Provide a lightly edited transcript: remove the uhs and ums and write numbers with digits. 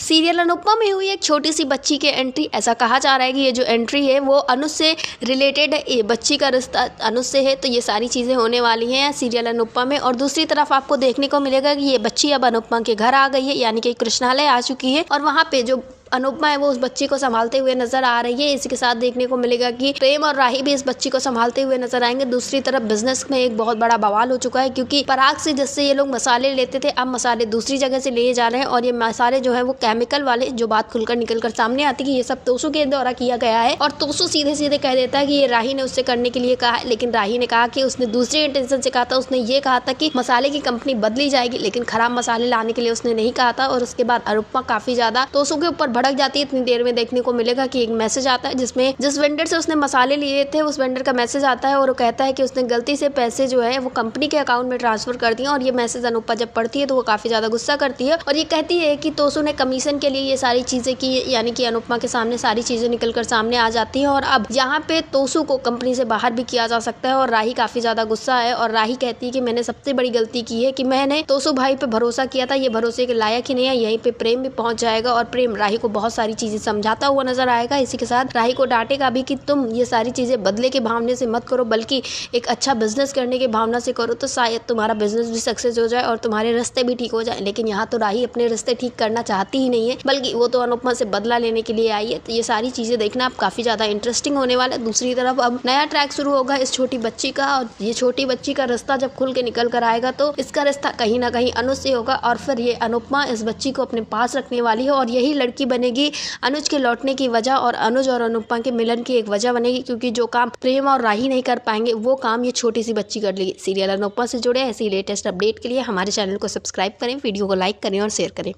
Serial Anupama में हुई एक छोटी सी बच्ची की एंट्री। ऐसा कहा जा रहा है कि ये जो एंट्री है वो अनुज से रिलेटेड है, ये बच्ची का रिश्ता अनुज से है। तो ये सारी चीज़ें होने वाली हैं सीरियल अनुपमा में। और दूसरी तरफ आपको देखने को मिलेगा कि ये बच्ची अब अनुपमा के घर आ गई है, यानी कि कृष्णालय आ चुकी है और वहाँ पे जो अनुपमा है वो उस बच्ची को संभालते हुए नजर आ रही है। इसी के साथ देखने को मिलेगा कि प्रेम और राही भी इस बच्ची को संभालते हुए नजर आएंगे। दूसरी तरफ बिजनेस में एक बहुत बड़ा बवाल हो चुका है, क्योंकि पराग से जिससे ये लोग मसाले लेते थे, अब मसाले दूसरी जगह से लिए जा रहे हैं और ये मसाले जो है वो केमिकल वाले, जो बात खुलकर निकल कर सामने आती है कि ये सब तोसू के द्वारा किया गया है। और तोसू सीधे सीधे कह देता है कि ये राही ने उससे करने के लिए कहा है, लेकिन राही ने कहा कि उसने दूसरे इंटेंशन से कहा था। उसने ये कहा था कि मसाले की कंपनी बदली जाएगी, लेकिन खराब मसाले लाने के लिए उसने नहीं कहा था। और उसके बाद अनुपमा काफी ज्यादा तोसू के ऊपर भड़क जाती है। इतनी देर में देखने को मिलेगा कि एक मैसेज आता है जिसमें जिस वेंडर से उसने मसाले लिए थे उस वेंडर का मैसेज आता है और वो कहता है कि उसने गलती से पैसे जो है वो कंपनी के अकाउंट में ट्रांसफर कर दिए। और ये मैसेज अनुपमा जब पढ़ती है तो वो काफी ज्यादा गुस्सा करती है और ये कहती है कि तोसू ने कमीशन के लिए ये सारी चीजें की, यानी कि अनुपमा के सामने सारी चीजें निकल कर सामने आ जाती है। और अब यहाँ पे तोसू को कंपनी से बाहर भी किया जा सकता है। और राही काफी ज्यादा गुस्सा है और राही कहती है कि मैंने सबसे बड़ी गलती की है कि मैंने तोसू भाई पे भरोसा किया था, ये भरोसे के लायक ही नहीं है। यहीं पे प्रेम भी पहुंच जाएगा और प्रेम राही को बहुत सारी चीजें समझाता हुआ नजर आएगा। इसी के साथ राही को डांटेगा भी कि तुम ये सारी चीजें बदले के भावने से मत करो, बल्कि एक अच्छा बिजनेस करने की भावना से करो, तो शायद तुम्हारा बिजनेस भी सक्सेस हो जाए और तुम्हारे रिश्ते भी ठीक हो जाए। लेकिन यहाँ तो राही अपने रिश्ते ठीक करना चाहती ही नहीं है, बल्कि वो तो अनुपमा से बदला लेने के लिए आई है। तो ये सारी चीजें देखना अब काफी ज्यादा इंटरेस्टिंग होने वाला है। दूसरी तरफ अब नया ट्रैक शुरू होगा इस छोटी बच्ची का, और ये छोटी बच्ची का रिश्ता जब खुल के निकल कर आएगा तो इसका रिश्ता कहीं ना कहीं अनुज से होगा और फिर ये अनुपमा इस बच्ची को अपने पास रखने वाली है और यही लड़की बनेगी अनुज के लौटने की वजह और अनुज और अनुपमा के मिलन की एक वजह बनेगी, क्योंकि जो काम प्रेम और राही नहीं कर पाएंगे वो काम ये छोटी सी बच्ची कर लेगी। सीरियल अनुपमा से जुड़े ऐसी लेटेस्ट अपडेट के लिए हमारे चैनल को सब्सक्राइब करें, वीडियो को लाइक करें और शेयर करें।